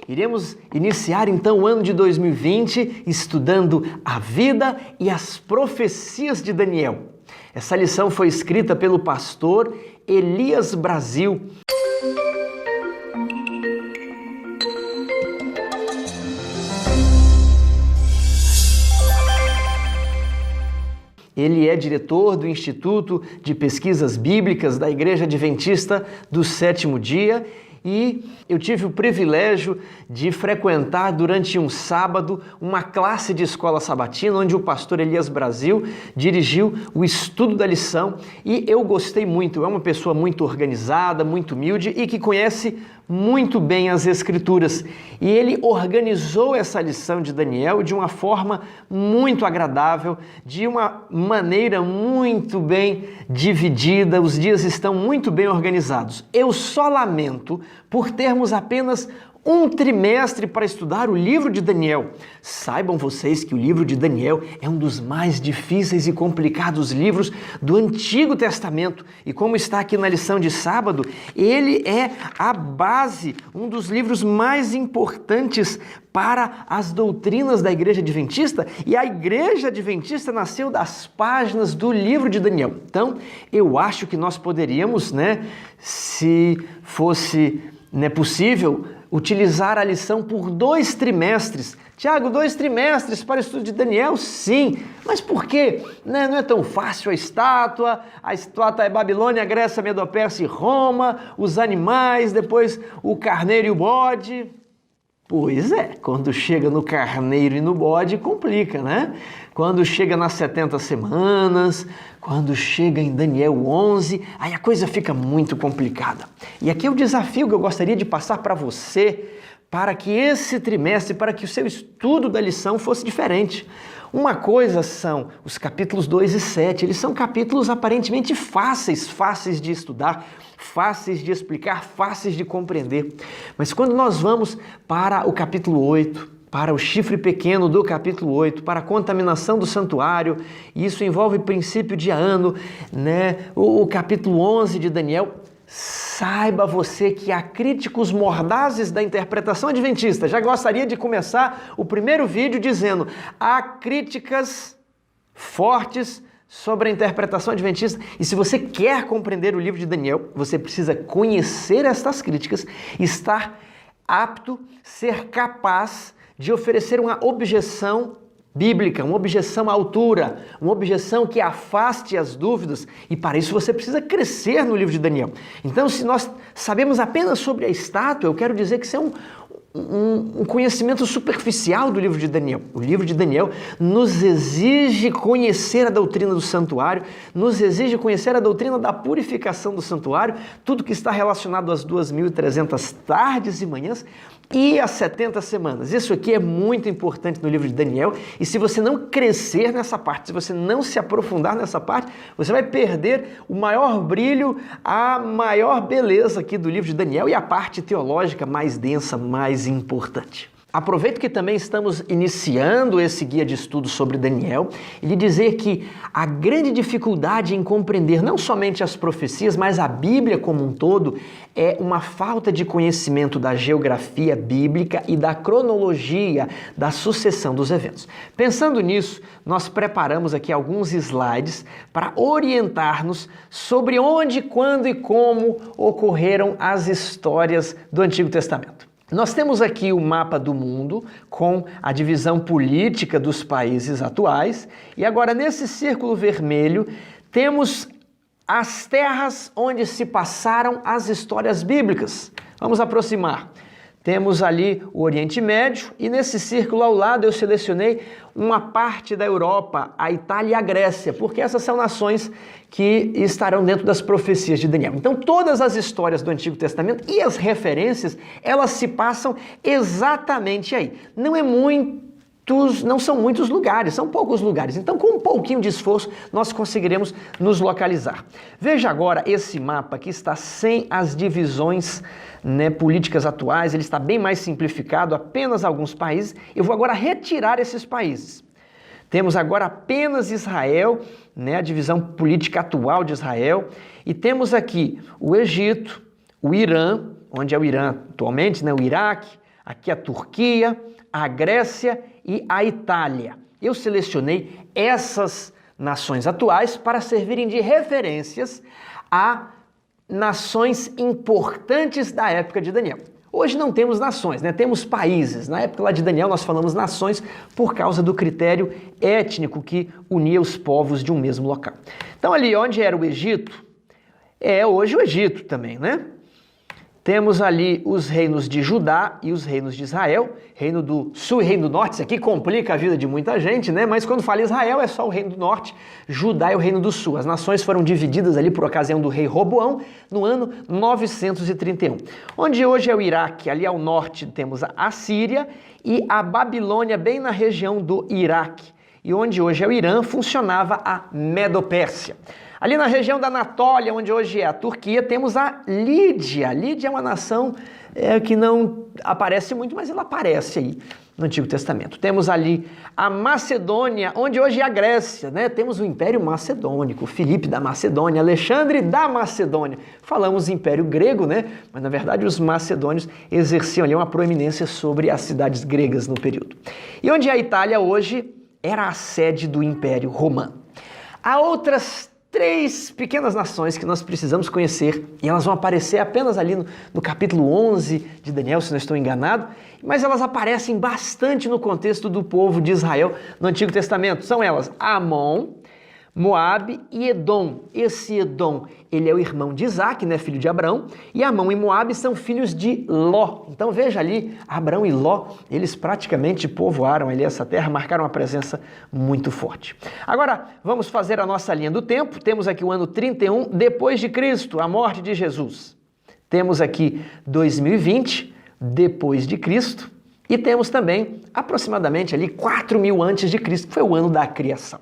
Iremos iniciar então o ano de 2020 estudando a vida e as profecias de Daniel. Essa lição foi escrita pelo pastor Elias Brasil. Ele é diretor do Instituto de Pesquisas Bíblicas da Igreja Adventista do Sétimo Dia e eu tive o privilégio de frequentar durante um sábado uma classe de escola sabatina onde o pastor Elias Brasil dirigiu o estudo da lição e eu gostei muito. É uma pessoa muito organizada, muito humilde e que conhece muito bem as Escrituras. E ele organizou essa lição de Daniel de uma forma muito agradável, de uma maneira muito bem dividida. Os dias estão muito bem organizados. Eu só lamento por termos apenas um trimestre para estudar o livro de Daniel. Saibam vocês que o livro de Daniel é um dos mais difíceis e complicados livros do Antigo Testamento. E como está aqui na lição de sábado, ele é a base, um dos livros mais importantes para as doutrinas da Igreja Adventista. E a Igreja Adventista nasceu das páginas do livro de Daniel. Então, eu acho que nós poderíamos, se fosse possível, utilizar a lição por 2 trimestres. Tiago, 2 trimestres para o estudo de Daniel? Sim, mas por quê? Não é tão fácil a estátua é Babilônia, Grécia, Medo-Pérsia e Roma, os animais, depois o carneiro e o bode. Pois é, quando chega no carneiro e no bode, complica, né? Quando chega nas 70 semanas, quando chega em Daniel 11, aí a coisa fica muito complicada. E aqui é o desafio que eu gostaria de passar para você, para que esse trimestre, para que o seu estudo da lição fosse diferente. Uma coisa são os capítulos 2 e 7, eles são capítulos aparentemente fáceis de estudar, fáceis de explicar, fáceis de compreender. Mas quando nós vamos para o capítulo 8, para o chifre pequeno do capítulo 8, para a contaminação do santuário, e isso envolve princípio de ano, o capítulo 11 de Daniel, saiba você que há críticos mordazes da interpretação adventista. Já gostaria de começar o primeiro vídeo dizendo: há críticas fortes sobre a interpretação adventista. E se você quer compreender o livro de Daniel, você precisa conhecer estas críticas, estar apto, ser capaz de oferecer uma objeção bíblica, uma objeção à altura, uma objeção que afaste as dúvidas, e para isso você precisa crescer no livro de Daniel. Então, se nós sabemos apenas sobre a estátua, eu quero dizer que isso é um conhecimento superficial do livro de Daniel. O livro de Daniel nos exige conhecer a doutrina do santuário, nos exige conhecer a doutrina da purificação do santuário, tudo que está relacionado às 2.300 tardes e manhãs e às 70 semanas. Isso aqui é muito importante no livro de Daniel, e se você não crescer nessa parte, se você não se aprofundar nessa parte, você vai perder o maior brilho, a maior beleza aqui do livro de Daniel e a parte teológica mais densa, mais importante. Aproveito que também estamos iniciando esse guia de estudo sobre Daniel e lhe dizer que a grande dificuldade em compreender não somente as profecias, mas a Bíblia como um todo, é uma falta de conhecimento da geografia bíblica e da cronologia da sucessão dos eventos. Pensando nisso, nós preparamos aqui alguns slides para orientar-nos sobre onde, quando e como ocorreram as histórias do Antigo Testamento. Nós temos aqui o mapa do mundo com a divisão política dos países atuais e agora nesse círculo vermelho temos as terras onde se passaram as histórias bíblicas. Vamos aproximar. Temos ali o Oriente Médio e nesse círculo ao lado eu selecionei uma parte da Europa, a Itália e a Grécia, porque essas são nações que estarão dentro das profecias de Daniel. Então todas as histórias do Antigo Testamento e as referências, elas se passam exatamente aí. Não são muitos lugares, são poucos lugares. Então, com um pouquinho de esforço, nós conseguiremos nos localizar. Veja agora esse mapa que está sem as divisões políticas atuais, ele está bem mais simplificado, apenas alguns países. Eu vou agora retirar esses países. Temos agora apenas Israel, a divisão política atual de Israel, e temos aqui o Egito, o Irã, onde é o Irã atualmente, o Iraque, aqui a Turquia, a Grécia e a Itália. Eu selecionei essas nações atuais para servirem de referências a nações importantes da época de Daniel. Hoje não temos nações, né? Temos países. Na época lá de Daniel nós falamos nações por causa do critério étnico que unia os povos de um mesmo local. Então ali onde era o Egito, é hoje o Egito também, né? Temos ali os reinos de Judá e os reinos de Israel, reino do sul e reino do norte. Isso aqui complica a vida de muita gente, né? Mas quando fala Israel é só o reino do norte, Judá é o reino do sul. As nações foram divididas ali por ocasião do rei Roboão no ano 931. Onde hoje é o Iraque, ali ao norte temos a Síria e a Babilônia bem na região do Iraque. E onde hoje é o Irã funcionava a Medopérsia. Ali na região da Anatólia, onde hoje é a Turquia, temos a Lídia. A Lídia é uma nação que não aparece muito, mas ela aparece aí no Antigo Testamento. Temos ali a Macedônia, onde hoje é a Grécia, né? Temos o Império Macedônico, Filipe da Macedônia, Alexandre da Macedônia. Falamos Império Grego, né? Mas na verdade os macedônios exerciam ali uma proeminência sobre as cidades gregas no período. E onde é a Itália hoje era a sede do Império Romano. Há outras 3 pequenas nações que nós precisamos conhecer, e elas vão aparecer apenas ali no capítulo 11 de Daniel, se não estou enganado, mas elas aparecem bastante no contexto do povo de Israel no Antigo Testamento. São elas Amon, Moabe e Edom. Esse Edom, ele é o irmão de Isaac, né, filho de Abraão, e Amon e Moabe são filhos de Ló. Então veja ali, Abraão e Ló, eles praticamente povoaram ali essa terra, marcaram uma presença muito forte. Agora, vamos fazer a nossa linha do tempo. Temos aqui o ano 31 depois de Cristo, a morte de Jesus. Temos aqui 2020 depois de Cristo e temos também aproximadamente ali 4.000 antes de Cristo, que foi o ano da criação.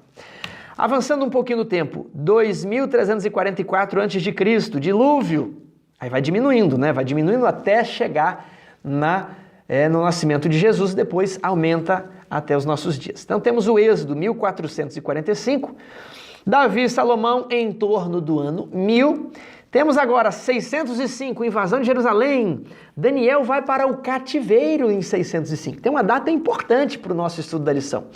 Avançando um pouquinho no tempo, 2.344 a.C., dilúvio. Aí vai diminuindo, né? Vai diminuindo até chegar no nascimento de Jesus, depois aumenta até os nossos dias. Então temos o Êxodo, 1445, Davi e Salomão em torno do ano 1000. Temos agora 605, invasão de Jerusalém. Daniel vai para o cativeiro em 605. Tem uma data importante para o nosso estudo da lição.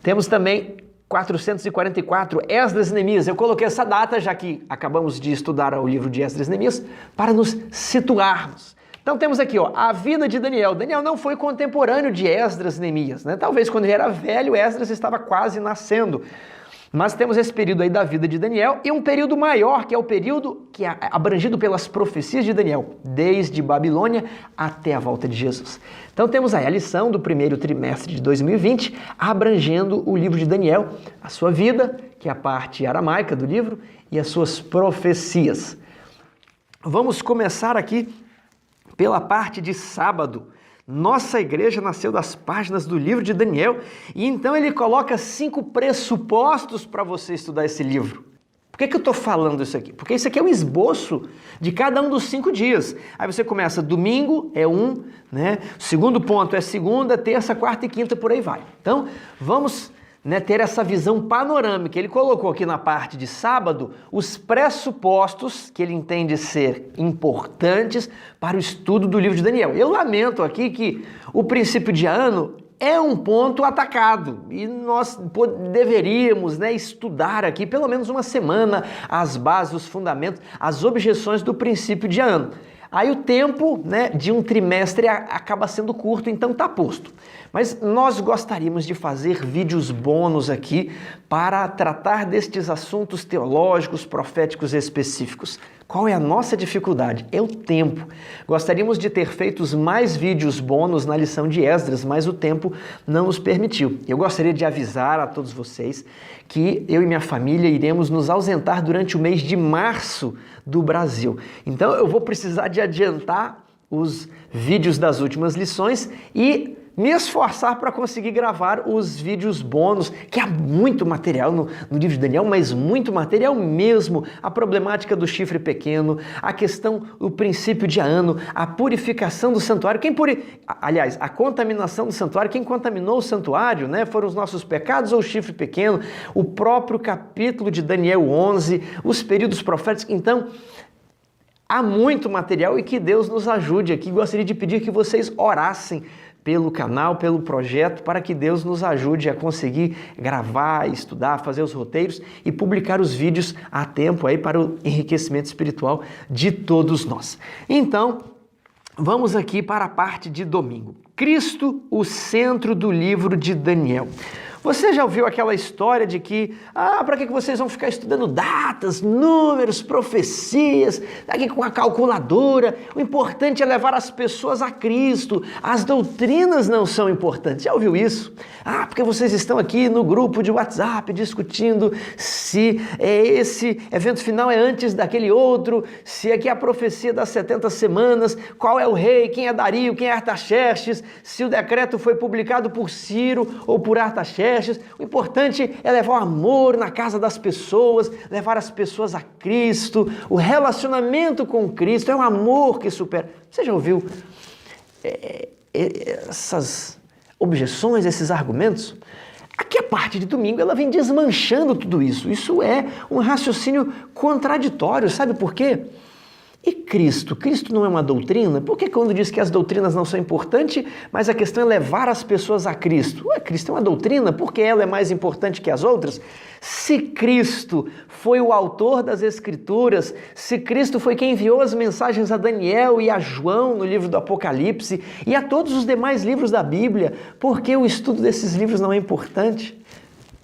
Temos também 444, Esdras e Neemias. Eu coloquei essa data, já que acabamos de estudar o livro de Esdras e Neemias, para nos situarmos. Então temos aqui, a vida de Daniel. Daniel não foi contemporâneo de Esdras e Neemias, né? Talvez quando ele era velho, Esdras estava quase nascendo. Mas temos esse período aí da vida de Daniel e um período maior, que é o período que é abrangido pelas profecias de Daniel, desde Babilônia até a volta de Jesus. Então temos aí a lição do primeiro trimestre de 2020, abrangendo o livro de Daniel, a sua vida, que é a parte aramaica do livro, e as suas profecias. Vamos começar aqui pela parte de sábado. Nossa igreja nasceu das páginas do livro de Daniel e então ele coloca 5 pressupostos para você estudar esse livro. Por que eu estou falando isso aqui? Porque isso aqui é um esboço de cada um dos 5 dias. Aí você começa, domingo é um, né? O segundo ponto é segunda, terça, quarta e quinta, por aí vai. Então, vamos ter essa visão panorâmica. Ele colocou aqui na parte de sábado os pressupostos que ele entende ser importantes para o estudo do livro de Daniel. Eu lamento aqui que o princípio de ano é um ponto atacado e nós deveríamos estudar aqui pelo menos uma semana as bases, os fundamentos, as objeções do princípio de ano. Aí o tempo de um trimestre acaba sendo curto, então está posto. Mas nós gostaríamos de fazer vídeos bônus aqui para tratar destes assuntos teológicos, proféticos específicos. Qual é a nossa dificuldade? É o tempo. Gostaríamos de ter feito mais vídeos bônus na lição de Esdras, mas o tempo não nos permitiu. Eu gostaria de avisar a todos vocês que eu e minha família iremos nos ausentar durante o mês de março do Brasil. Então eu vou precisar de adiantar os vídeos das últimas lições e me esforçar para conseguir gravar os vídeos bônus, que há muito material no livro de Daniel, mas muito material mesmo. A problemática do chifre pequeno, a questão do princípio de ano, a purificação do santuário. Aliás, a contaminação do santuário, quem contaminou o santuário, foram os nossos pecados ou o chifre pequeno, o próprio capítulo de Daniel 11, os períodos proféticos. Então, Há muito material e que Deus nos ajude aqui. Gostaria de pedir que vocês orassem pelo canal, pelo projeto, para que Deus nos ajude a conseguir gravar, estudar, fazer os roteiros e publicar os vídeos a tempo aí para o enriquecimento espiritual de todos nós. Então, vamos aqui para a parte de domingo. Cristo, o centro do livro de Daniel. Você já ouviu aquela história de que, para que vocês vão ficar estudando datas, números, profecias, aqui com a calculadora? O importante é levar as pessoas a Cristo. As doutrinas não são importantes. Já ouviu isso? Porque vocês estão aqui no grupo de WhatsApp discutindo se esse evento final é antes daquele outro, se aqui é a profecia das 70 semanas, qual é o rei, quem é Dario, quem é Artaxerxes, se o decreto foi publicado por Ciro ou por Artaxerxes. O importante é levar o amor na casa das pessoas, levar as pessoas a Cristo. O relacionamento com Cristo é um amor que supera. Você já ouviu essas objeções, esses argumentos? Aqui a parte de domingo ela vem desmanchando tudo isso. Isso é um raciocínio contraditório. Sabe por quê? E Cristo? Cristo não é uma doutrina? Por que quando diz que as doutrinas não são importantes, mas a questão é levar as pessoas a Cristo? Cristo é uma doutrina? Por que ela é mais importante que as outras? Se Cristo foi o autor das Escrituras, se Cristo foi quem enviou as mensagens a Daniel e a João no livro do Apocalipse e a todos os demais livros da Bíblia, por que o estudo desses livros não é importante?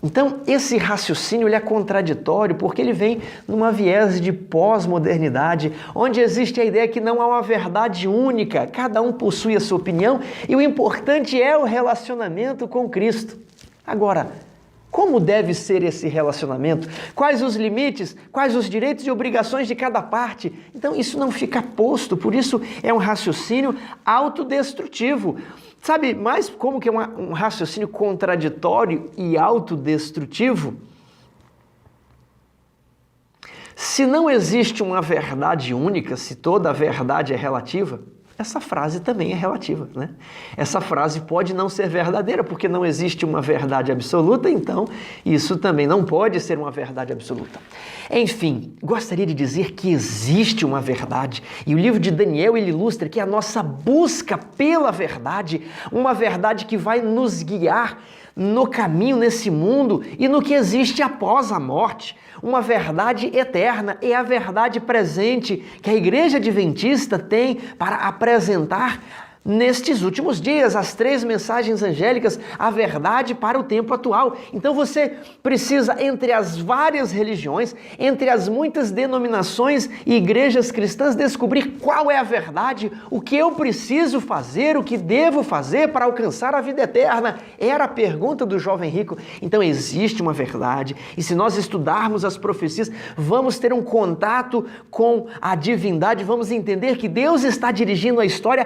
Então, esse raciocínio ele é contraditório porque ele vem numa viés de pós-modernidade, onde existe a ideia que não há uma verdade única, cada um possui a sua opinião e o importante é o relacionamento com Cristo. Agora, como deve ser esse relacionamento? Quais os limites? Quais os direitos e obrigações de cada parte? Então, isso não fica posto, por isso é um raciocínio autodestrutivo. Sabe mais como que é um raciocínio contraditório e autodestrutivo? Se não existe uma verdade única, se toda a verdade é relativa, essa frase também é relativa, né? Essa frase pode não ser verdadeira, porque não existe uma verdade absoluta, então isso também não pode ser uma verdade absoluta. Enfim, gostaria de dizer que existe uma verdade, e o livro de Daniel ele ilustra que a nossa busca pela verdade, uma verdade que vai nos guiar no caminho nesse mundo e no que existe após a morte. Uma verdade eterna é a verdade presente que a Igreja Adventista tem para apresentar nestes últimos dias, as 3 mensagens angélicas, a verdade para o tempo atual. Então você precisa, entre as várias religiões, entre as muitas denominações e igrejas cristãs, descobrir qual é a verdade, o que eu preciso fazer, o que devo fazer para alcançar a vida eterna. Era a pergunta do jovem rico. Então existe uma verdade, e se nós estudarmos as profecias, vamos ter um contato com a divindade, vamos entender que Deus está dirigindo a história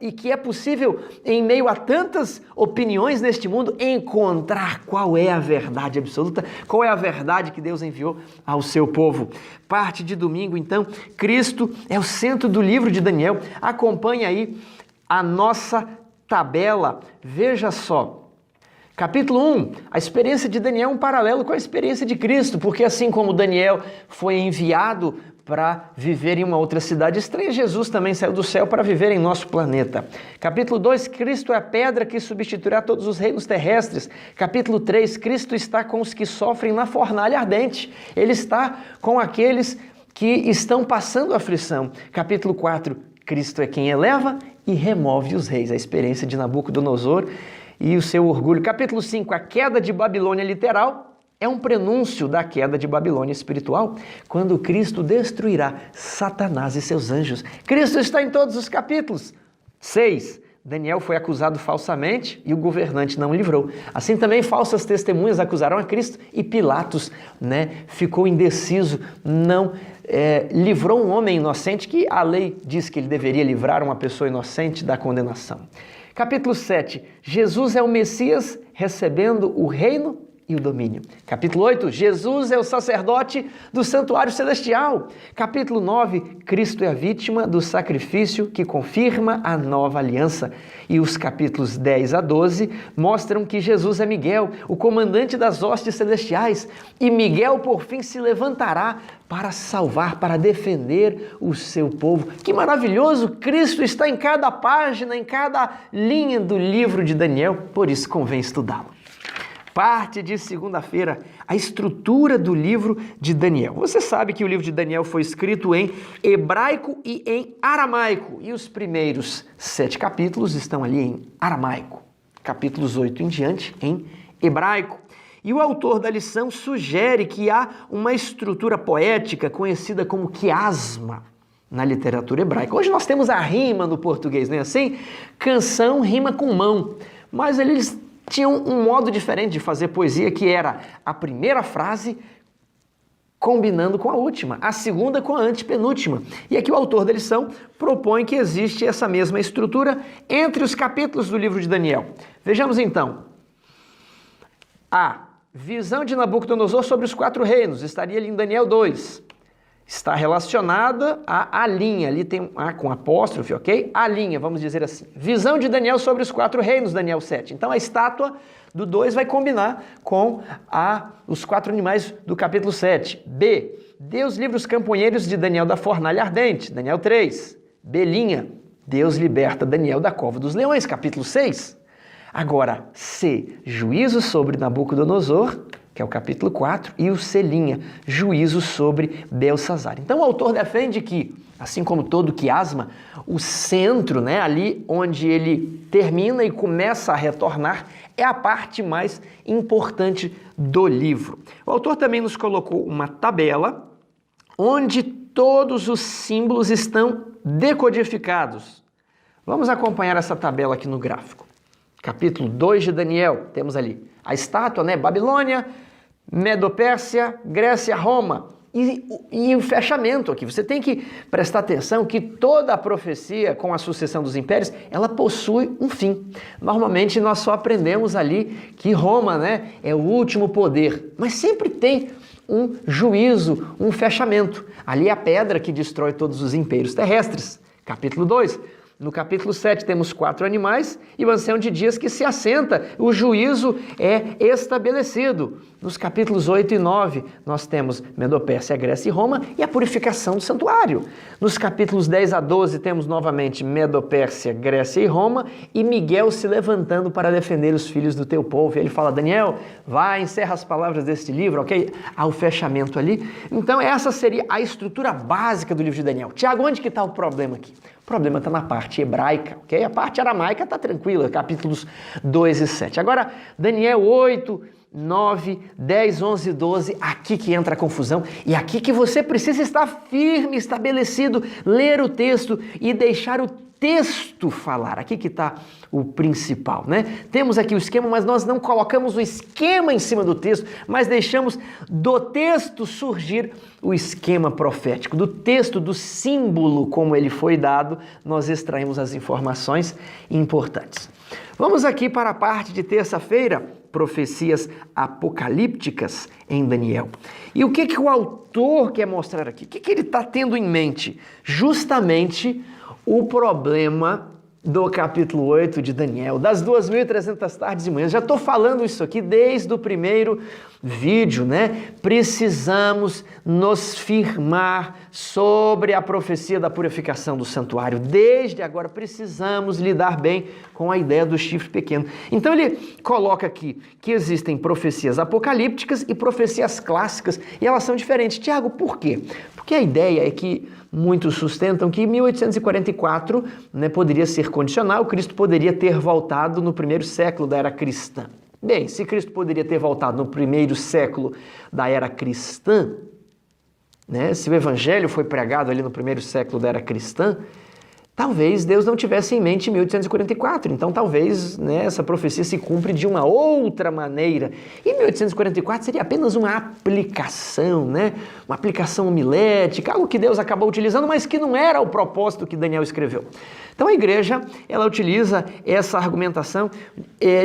e que é possível, em meio a tantas opiniões neste mundo, encontrar qual é a verdade absoluta, qual é a verdade que Deus enviou ao seu povo. Parte de domingo, então, Cristo é o centro do livro de Daniel. Acompanhe aí a nossa tabela. Veja só. Capítulo 1, a experiência de Daniel é um paralelo com a experiência de Cristo, porque assim como Daniel foi enviado para viver em uma outra cidade estranha, Jesus também saiu do céu para viver em nosso planeta. Capítulo 2, Cristo é a pedra que substituirá todos os reinos terrestres. Capítulo 3, Cristo está com os que sofrem na fornalha ardente. Ele está com aqueles que estão passando aflição. Capítulo 4, Cristo é quem eleva e remove os reis. A experiência de Nabucodonosor e o seu orgulho. Capítulo 5, a queda de Babilônia literal. É um prenúncio da queda de Babilônia espiritual, quando Cristo destruirá Satanás e seus anjos. Cristo está em todos os capítulos. 6. Daniel foi acusado falsamente e o governante não livrou. Assim também falsas testemunhas acusaram a Cristo e Pilatos, ficou indeciso, não livrou um homem inocente que a lei diz que ele deveria livrar uma pessoa inocente da condenação. Capítulo 7. Jesus é o Messias recebendo o reino e o domínio. Capítulo 8, Jesus é o sacerdote do santuário celestial. Capítulo 9, Cristo é a vítima do sacrifício que confirma a nova aliança. E os capítulos 10 a 12 mostram que Jesus é Miguel, o comandante das hostes celestiais. E Miguel, por fim, se levantará para salvar, para defender o seu povo. Que maravilhoso! Cristo está em cada página, em cada linha do livro de Daniel, por isso convém estudá-lo. Parte de segunda-feira, a estrutura do livro de Daniel. Você sabe que o livro de Daniel foi escrito em hebraico e em aramaico. E os primeiros 7 capítulos estão ali em aramaico. Capítulos 8 em diante em hebraico. E o autor da lição sugere que há uma estrutura poética conhecida como quiasma na literatura hebraica. Hoje nós temos a rima no português, não é assim? Canção rima com mão. Mas eles tinham um modo diferente de fazer poesia, que era a primeira frase combinando com a última, a segunda com a antepenúltima. E aqui o autor da lição propõe que existe essa mesma estrutura entre os capítulos do livro de Daniel. Vejamos então. A visão de Nabucodonosor sobre os 4 reinos, estaria ali em Daniel 2. Está relacionada a linha, ali tem com apóstrofe, ok? A linha, vamos dizer assim. Visão de Daniel sobre os 4 reinos, Daniel 7. Então a estátua do 2 vai combinar com os 4 animais do capítulo 7. B, Deus livra os camponheiros de Daniel da fornalha ardente, Daniel 3. B, linha, Deus liberta Daniel da cova dos leões, capítulo 6. Agora, C, juízo sobre Nabucodonosor, que é o capítulo 4, e o Celinha, juízo sobre Belsazar. Então o autor defende que, assim como todo quiasma, o centro, ali onde ele termina e começa a retornar, é a parte mais importante do livro. O autor também nos colocou uma tabela onde todos os símbolos estão decodificados. Vamos acompanhar essa tabela aqui no gráfico. Capítulo 2 de Daniel, temos ali a estátua, Babilônia, Medo-Pérsia, Grécia, Roma. E o fechamento aqui. Você tem que prestar atenção que toda a profecia com a sucessão dos impérios, ela possui um fim. Normalmente nós só aprendemos ali que Roma, é o último poder. Mas sempre tem um juízo, um fechamento. Ali é a pedra que destrói todos os impérios terrestres. Capítulo 2. No capítulo 7 temos 4 animais e o ancião de dias que se assenta, o juízo é estabelecido. Nos capítulos 8 e 9 nós temos Medo-Pérsia, Grécia e Roma e a purificação do santuário. Nos capítulos 10 a 12 temos novamente Medo-Pérsia, Grécia e Roma e Miguel se levantando para defender os filhos do teu povo. E ele fala, Daniel, vai, encerra as palavras deste livro, ok? Há o fechamento ali. Então essa seria a estrutura básica do livro de Daniel. Tiago, onde que está o problema aqui? O problema está na parte hebraica, ok? A parte aramaica está tranquila, capítulos 2 e 7. Agora, Daniel 8, 9, 10, 11 e 12, aqui que entra a confusão e aqui que você precisa estar firme, estabelecido, ler o texto e deixar o texto falar. Aqui que está o principal, Temos aqui o esquema, mas nós não colocamos o esquema em cima do texto, mas deixamos do texto surgir o esquema profético. Do texto, do símbolo como ele foi dado, nós extraímos as informações importantes. Vamos aqui para a parte de terça-feira, profecias apocalípticas em Daniel. E o que o autor quer mostrar aqui? O que ele está tendo em mente? Justamente o problema do capítulo 8 de Daniel, das 2.300 tardes e manhãs. Já estou falando isso aqui desde o primeiro vídeo, Precisamos nos firmar sobre a profecia da purificação do santuário. Desde agora precisamos lidar bem com a ideia do chifre pequeno. Então ele coloca aqui que existem profecias apocalípticas e profecias clássicas e elas são diferentes. Tiago, por quê? Porque a ideia é que muitos sustentam que 1844 poderia ser condicional, Cristo poderia ter voltado no primeiro século da era cristã. Bem, se Cristo poderia ter voltado no primeiro século da era cristã, se o evangelho foi pregado ali no primeiro século da era cristã, talvez Deus não tivesse em mente 1844, então talvez, né, essa profecia se cumpre de uma outra maneira. E 1844 seria apenas uma aplicação, né, uma aplicação homilética, algo que Deus acabou utilizando, mas que não era o propósito que Daniel escreveu. Então a igreja, ela utiliza essa argumentação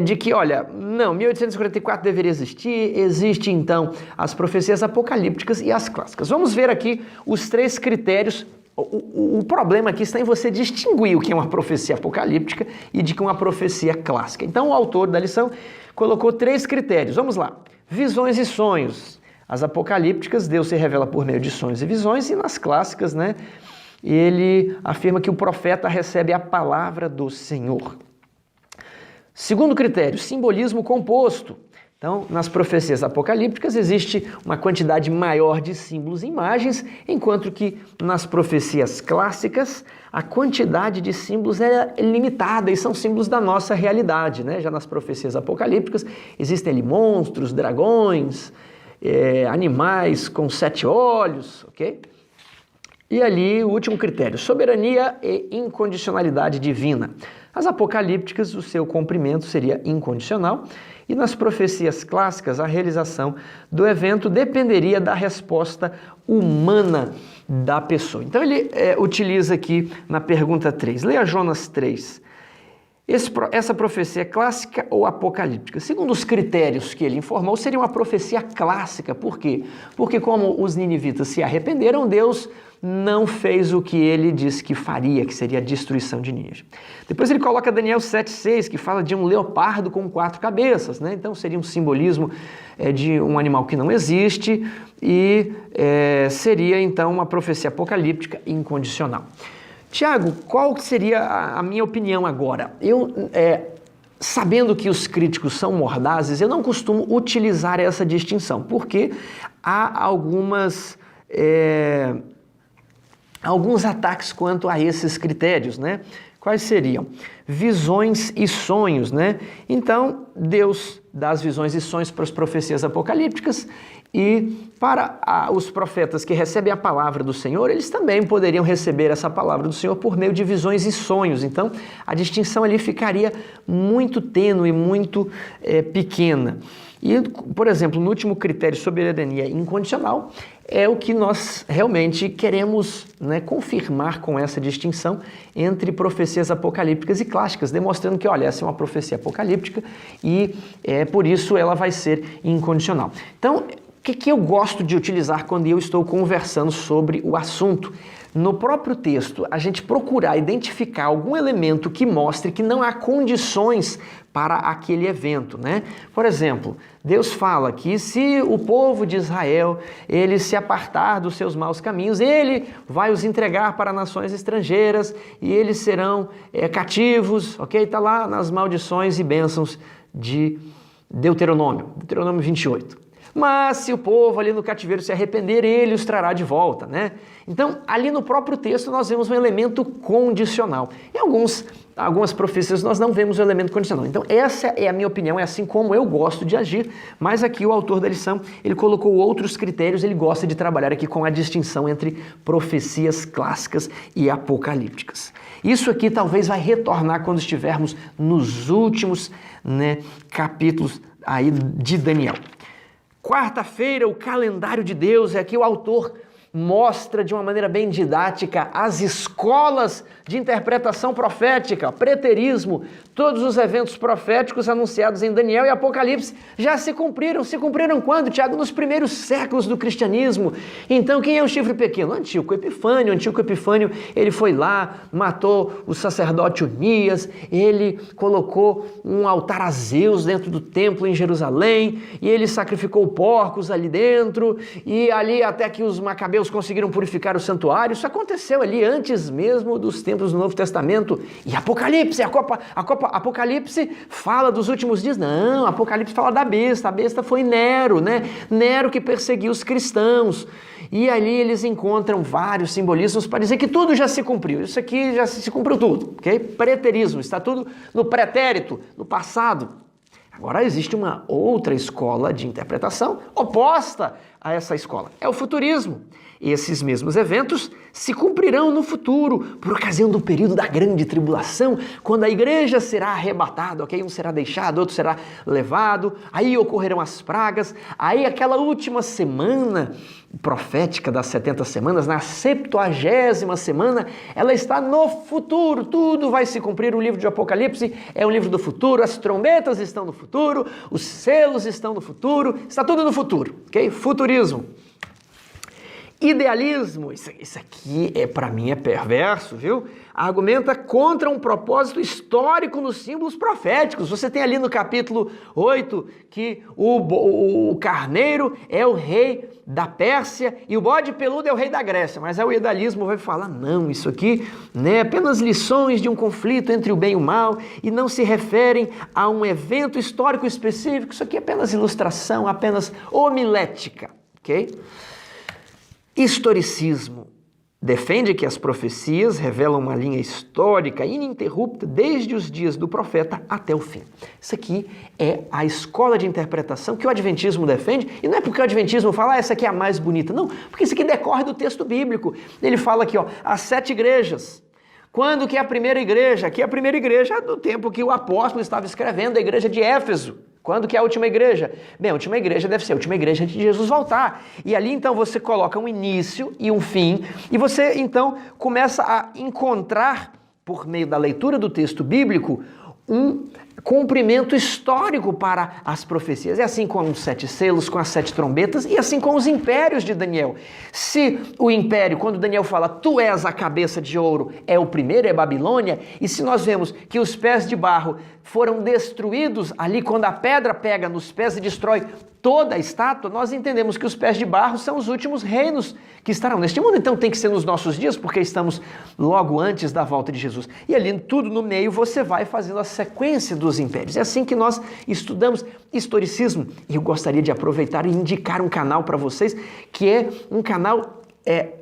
de que, olha, não, 1844 deveria existir, existe então as profecias apocalípticas e as clássicas. Vamos ver aqui os 3 critérios. O problema aqui está em você distinguir o que é uma profecia apocalíptica e de que uma profecia clássica. Então o autor da lição colocou 3 critérios. Vamos lá. Visões e sonhos. As apocalípticas, Deus se revela por meio de sonhos e visões, e nas clássicas, né, ele afirma que o profeta recebe a palavra do Senhor. Segundo critério, simbolismo composto. Então, nas profecias apocalípticas existe uma quantidade maior de símbolos e imagens, enquanto que nas profecias clássicas a quantidade de símbolos é limitada e são símbolos da nossa realidade, né? Já nas profecias apocalípticas existem ali monstros, dragões, animais com 7 olhos, ok? E ali o último critério, soberania e incondicionalidade divina. As apocalípticas, o seu cumprimento seria incondicional, e nas profecias clássicas, a realização do evento dependeria da resposta humana da pessoa. Então ele utiliza aqui na pergunta 3, leia Jonas 3. Essa profecia é clássica ou apocalíptica? Segundo os critérios que ele informou, seria uma profecia clássica. Por quê? Porque como os ninivitas se arrependeram, Deus não fez o que ele disse que faria, que seria a destruição de Nínive. Depois ele coloca Daniel 7,6, que fala de um leopardo com 4 cabeças, né? Então seria um simbolismo de um animal que não existe e seria então uma profecia apocalíptica incondicional. Tiago, qual seria a minha opinião agora? Sabendo que os críticos são mordazes, eu não costumo utilizar essa distinção, porque há alguns ataques quanto a esses critérios, né? Quais seriam? Visões e sonhos, né? Então, Deus dá as visões e sonhos para as profecias apocalípticas e para os profetas que recebem a palavra do Senhor, eles também poderiam receber essa palavra do Senhor por meio de visões e sonhos. Então, a distinção ali ficaria muito tênue, muito pequena. E, por exemplo, no último critério, soberania incondicional, é o que nós realmente queremos, né, confirmar com essa distinção entre profecias apocalípticas e clássicas, demonstrando que, olha, essa é uma profecia apocalíptica e por isso ela vai ser incondicional. Então, o que eu gosto de utilizar quando eu estou conversando sobre o assunto? No próprio texto, a gente procurar identificar algum elemento que mostre que não há condições para aquele evento, né? Por exemplo, Deus fala que se o povo de Israel, ele se apartar dos seus maus caminhos, ele vai os entregar para nações estrangeiras e eles serão cativos, ok? Está lá nas maldições e bênçãos de Deuteronômio 28. Mas se o povo ali no cativeiro se arrepender, ele os trará de volta, né? Então, ali no próprio texto nós vemos um elemento condicional. Em algumas profecias nós não vemos o elemento condicional. Então, essa é a minha opinião, é assim como eu gosto de agir, mas aqui o autor da lição, ele colocou outros critérios, ele gosta de trabalhar aqui com a distinção entre profecias clássicas e apocalípticas. Isso aqui talvez vai retornar quando estivermos nos últimos, né, capítulos aí de Daniel. Quarta-feira, o calendário de Deus, é aqui o autor mostra de uma maneira bem didática as escolas de interpretação profética, preterismo, todos os eventos proféticos anunciados em Daniel e Apocalipse já se cumpriram. Se cumpriram quando, Tiago? Nos primeiros séculos do cristianismo. Então, quem é o chifre pequeno? Antíoco Epifânio. Antíoco Epifânio, ele foi lá, matou o sacerdote Unias, ele colocou um altar a Zeus dentro do templo em Jerusalém, e ele sacrificou porcos ali dentro, e ali até que os macabeus conseguiram purificar o santuário. Isso aconteceu ali antes mesmo dos tempos do Novo Testamento. E Apocalipse, Apocalipse fala dos últimos dias? Não, Apocalipse fala da besta. A besta foi Nero, né? Nero que perseguiu os cristãos. E ali eles encontram vários simbolismos para dizer que tudo já se cumpriu. Isso aqui já se cumpriu tudo, ok? Preterismo, está tudo no pretérito, no passado. Agora existe uma outra escola de interpretação oposta a essa escola? É o futurismo. Esses mesmos eventos se cumprirão no futuro, por ocasião do período da grande tribulação, quando a igreja será arrebatada, ok? Um será deixado, outro será levado, aí ocorrerão as pragas, aí aquela última semana profética das 70 semanas, na 70ª semana, ela está no futuro, tudo vai se cumprir. O livro de Apocalipse é um livro do futuro, as trombetas estão no futuro, os selos estão no futuro, está tudo no futuro, ok? Futurismo. Idealismo, isso aqui para mim é perverso, viu? Argumenta contra um propósito histórico nos símbolos proféticos. Você tem ali no capítulo 8 que o carneiro é o rei da Pérsia e o bode peludo é o rei da Grécia. Mas aí o idealismo vai falar, não, isso aqui é apenas lições de um conflito entre o bem e o mal e não se referem a um evento histórico específico. Isso aqui é apenas ilustração, apenas homilética, ok? Historicismo. Defende que as profecias revelam uma linha histórica ininterrupta desde os dias do profeta até o fim. Isso aqui é a escola de interpretação que o Adventismo defende, e não é porque o Adventismo fala, essa aqui é a mais bonita, não, porque isso aqui decorre do texto bíblico. Ele fala aqui, as 7 igrejas. Quando que é a primeira igreja? Aqui é a primeira igreja do tempo que o apóstolo estava escrevendo, a igreja de Éfeso. Quando que é a última igreja? Bem, a última igreja deve ser a última igreja antes de Jesus voltar. E ali então você coloca um início e um fim, e você então começa a encontrar, por meio da leitura do texto bíblico, um cumprimento histórico para as profecias. É assim com os 7 selos, com as 7 trombetas e assim com os impérios de Daniel. Se o império, quando Daniel fala, tu és a cabeça de ouro, é o primeiro, é Babilônia, e se nós vemos que os pés de barro foram destruídos ali quando a pedra pega nos pés e destrói toda a estátua, nós entendemos que os pés de barro são os últimos reinos que estarão neste mundo. Então tem que ser nos nossos dias, porque estamos logo antes da volta de Jesus. E ali tudo no meio você vai fazendo a sequência dos impérios. É assim que nós estudamos historicismo. E eu gostaria de aproveitar e indicar um canal para vocês, que é um canal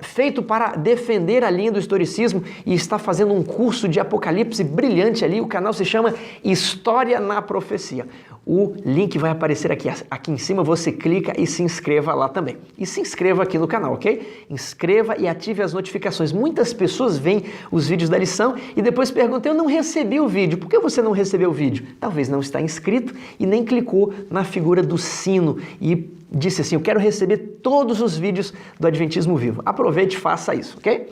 feito para defender a linha do historicismo e está fazendo um curso de Apocalipse brilhante ali. O canal se chama História na Profecia. O link vai aparecer aqui em cima, você clica e se inscreva lá também. E se inscreva aqui no canal, ok? Inscreva e ative as notificações. Muitas pessoas veem os vídeos da lição e depois perguntam, eu não recebi o vídeo. Por que você não recebeu o vídeo? Talvez não está inscrito e nem clicou na figura do sino e disse assim, eu quero receber todos os vídeos do Adventismo Vivo. Aproveite e faça isso, ok?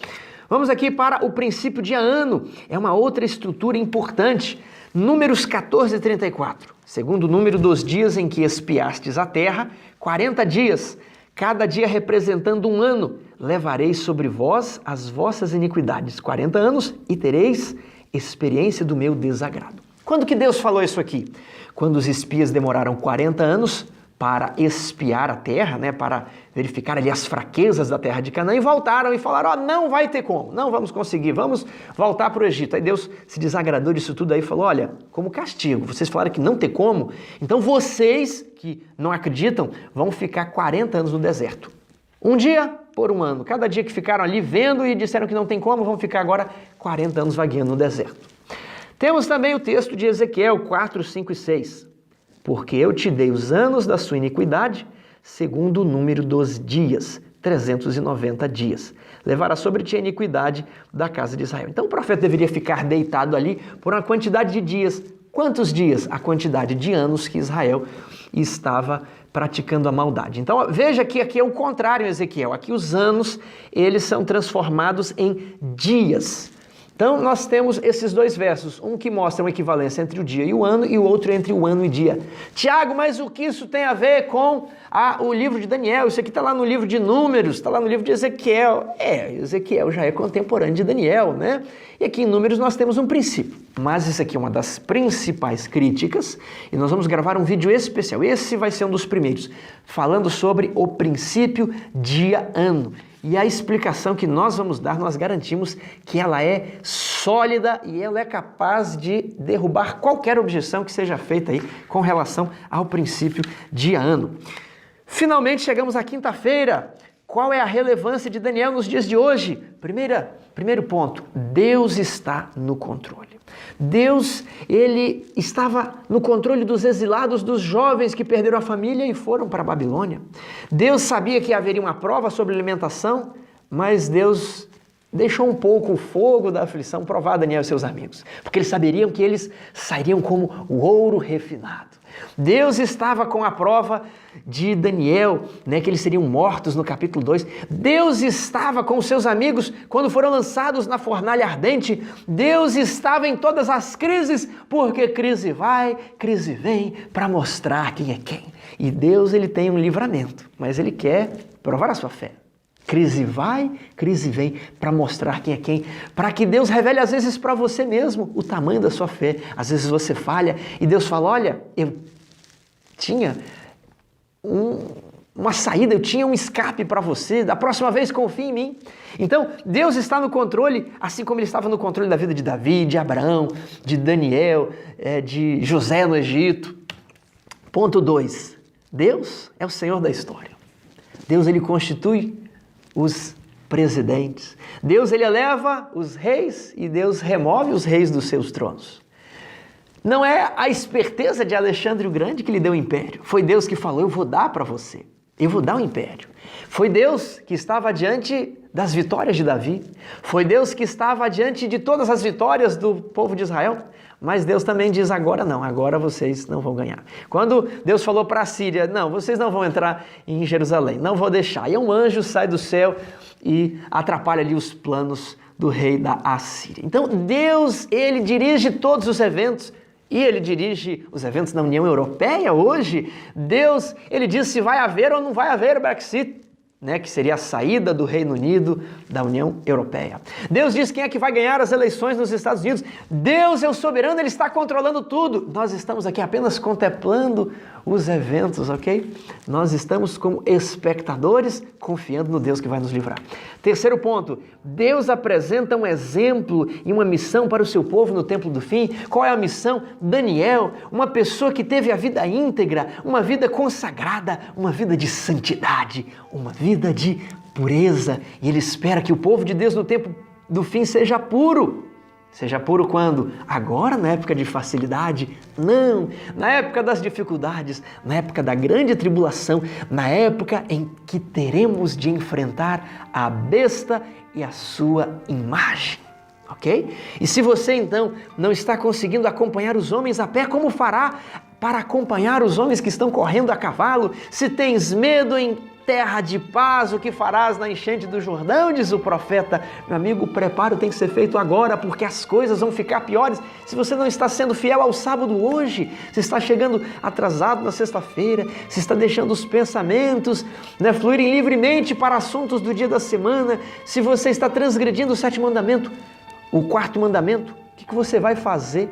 Vamos aqui para o princípio de ano. É uma outra estrutura importante. Números 14 e 34. Segundo o número dos dias em que espiastes a terra, 40 dias, cada dia representando um ano, levareis sobre vós as vossas iniquidades. 40 anos e tereis experiência do meu desagrado. Quando que Deus falou isso aqui? Quando os espias demoraram 40 anos para espiar a terra, para verificar ali as fraquezas da terra de Canaã, e voltaram e falaram, não vai ter como, não vamos conseguir, vamos voltar para o Egito. Aí Deus se desagradou disso tudo aí e falou, olha, como castigo, vocês falaram que não tem como, então vocês que não acreditam vão ficar 40 anos no deserto. Um dia por um ano, cada dia que ficaram ali vendo e disseram que não tem como, vão ficar agora 40 anos vagueando no deserto. Temos também o texto de Ezequiel 4, 5 e 6. Porque eu te dei os anos da sua iniquidade, segundo o número dos dias, 390 dias. Levará sobre ti a iniquidade da casa de Israel. Então o profeta deveria ficar deitado ali por uma quantidade de dias. Quantos dias? A quantidade de anos que Israel estava praticando a maldade. Então veja que aqui é o contrário, Ezequiel. Aqui os anos, eles são transformados em dias. Então, nós temos esses dois versos, um que mostra uma equivalência entre o dia e o ano, e o outro entre o ano e dia. Tiago, mas o que isso tem a ver com o livro de Daniel? Isso aqui está lá no livro de Números, está lá no livro de Ezequiel. Ezequiel já é contemporâneo de Daniel, E aqui em Números nós temos um princípio. Mas isso aqui é uma das principais críticas, e nós vamos gravar um vídeo especial. Esse vai ser um dos primeiros, falando sobre o princípio dia-ano. E a explicação que nós vamos dar, nós garantimos que ela é sólida e ela é capaz de derrubar qualquer objeção que seja feita aí com relação ao princípio dia-ano. Finalmente chegamos à quinta-feira, qual é a relevância de Daniel nos dias de hoje? Primeiro ponto, Deus está no controle. Deus, ele estava no controle dos exilados, dos jovens que perderam a família e foram para a Babilônia. Deus sabia que haveria uma prova sobre alimentação, mas Deus deixou um pouco o fogo da aflição provar Daniel e seus amigos, porque eles saberiam que eles sairiam como o ouro refinado. Deus estava com a prova de Daniel, que eles seriam mortos no capítulo 2. Deus estava com os seus amigos quando foram lançados na fornalha ardente. Deus estava em todas as crises, porque crise vai, crise vem, para mostrar quem é quem. E Deus, ele tem um livramento, mas ele quer provar a sua fé. Crise vai, crise vem, para mostrar quem é quem, para que Deus revele às vezes para você mesmo o tamanho da sua fé. Às vezes você falha e Deus fala, olha, eu tinha uma saída, eu tinha um escape para você, da próxima vez confie em mim. Então, Deus está no controle, assim como ele estava no controle da vida de Davi, de Abraão, de Daniel, de José no Egito. Ponto 2, Deus é o Senhor da história. Deus, ele constitui os presidentes. Deus, ele eleva os reis e Deus remove os reis dos seus tronos. Não é a esperteza de Alexandre o Grande que lhe deu o império. Foi Deus que falou, eu vou dar para você. Eu vou dar o império. Foi Deus que estava adiante das vitórias de Davi. Foi Deus que estava adiante de todas as vitórias do povo de Israel. Mas Deus também diz, agora não, agora vocês não vão ganhar. Quando Deus falou para a Síria, não, vocês não vão entrar em Jerusalém, não vou deixar. E um anjo sai do céu e atrapalha ali os planos do rei da Assíria. Então Deus, ele dirige todos os eventos. E ele dirige os eventos na União Europeia hoje. Deus, ele diz se vai haver ou não vai haver o Brexit, que seria a saída do Reino Unido da União Europeia. Deus diz quem é que vai ganhar as eleições nos Estados Unidos. Deus é o soberano, ele está controlando tudo. Nós estamos aqui apenas contemplando os eventos, ok? Nós estamos como espectadores, confiando no Deus que vai nos livrar. Terceiro ponto, Deus apresenta um exemplo e uma missão para o seu povo no templo do fim. Qual é a missão? Daniel, uma pessoa que teve a vida íntegra, uma vida consagrada, uma vida de santidade, uma vida de pureza. E ele espera que o povo de Deus no tempo do fim seja puro. Seja puro quando? Agora, na época de facilidade? Não, na época das dificuldades, na época da grande tribulação, na época em que teremos de enfrentar a besta e a sua imagem, ok? E se você então não está conseguindo acompanhar os homens a pé, como fará para acompanhar os homens que estão correndo a cavalo? Se tens medo em terra de paz, o que farás na enchente do Jordão, diz o profeta. Meu amigo, o preparo tem que ser feito agora, porque as coisas vão ficar piores. Se você não está sendo fiel ao sábado hoje, se está chegando atrasado na sexta-feira, se está deixando os pensamentos fluírem livremente para assuntos do dia da semana, se você está transgredindo o 7º mandamento, o 4º mandamento, o que você vai fazer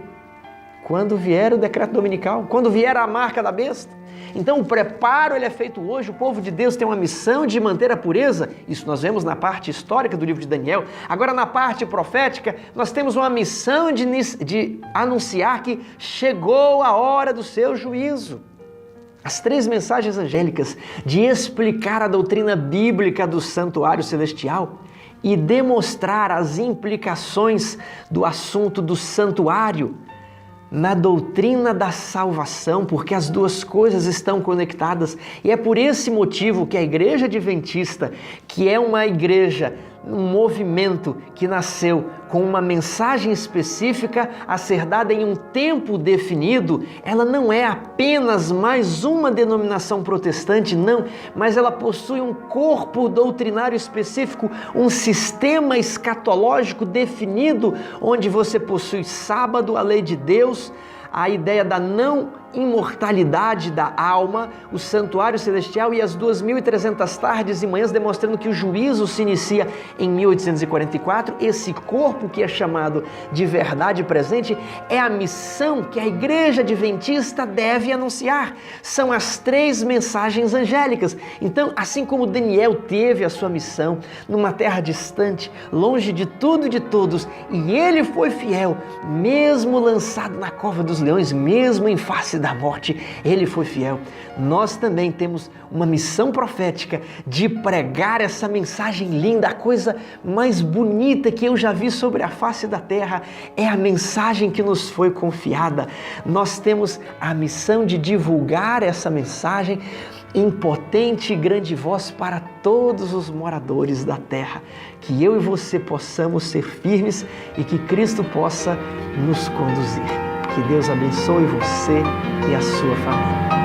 quando vier o decreto dominical, quando vier a marca da besta? Então o preparo ele é feito hoje, o povo de Deus tem uma missão de manter a pureza, isso nós vemos na parte histórica do livro de Daniel. Agora na parte profética, nós temos uma missão de anunciar que chegou a hora do seu juízo. As 3 mensagens angélicas de explicar a doutrina bíblica do santuário celestial e demonstrar as implicações do assunto do santuário na doutrina da salvação, porque as duas coisas estão conectadas. E é por esse motivo que a Igreja Adventista, que é uma igreja, um movimento que nasceu com uma mensagem específica a ser dada em um tempo definido, ela não é apenas mais uma denominação protestante, não, mas ela possui um corpo doutrinário específico, um sistema escatológico definido, onde você possui sábado, a lei de Deus, a ideia da não imortalidade da alma, o santuário celestial e as 2.300 tardes e manhãs demonstrando que o juízo se inicia em 1844. Esse corpo que é chamado de verdade presente é a missão que a Igreja Adventista deve anunciar. São as 3 mensagens angélicas. Então, assim como Daniel teve a sua missão numa terra distante, longe de tudo e de todos, e ele foi fiel, mesmo lançado na cova dos leões, mesmo em face da morte, Ele foi fiel. Nós também temos uma missão profética de pregar essa mensagem linda. A coisa mais bonita que eu já vi sobre a face da terra é a mensagem que nos foi confiada. Nós temos a missão de divulgar essa mensagem em potente e grande voz para todos os moradores da terra. Que eu e você possamos ser firmes e que Cristo possa nos conduzir. Que Deus abençoe você e a sua família.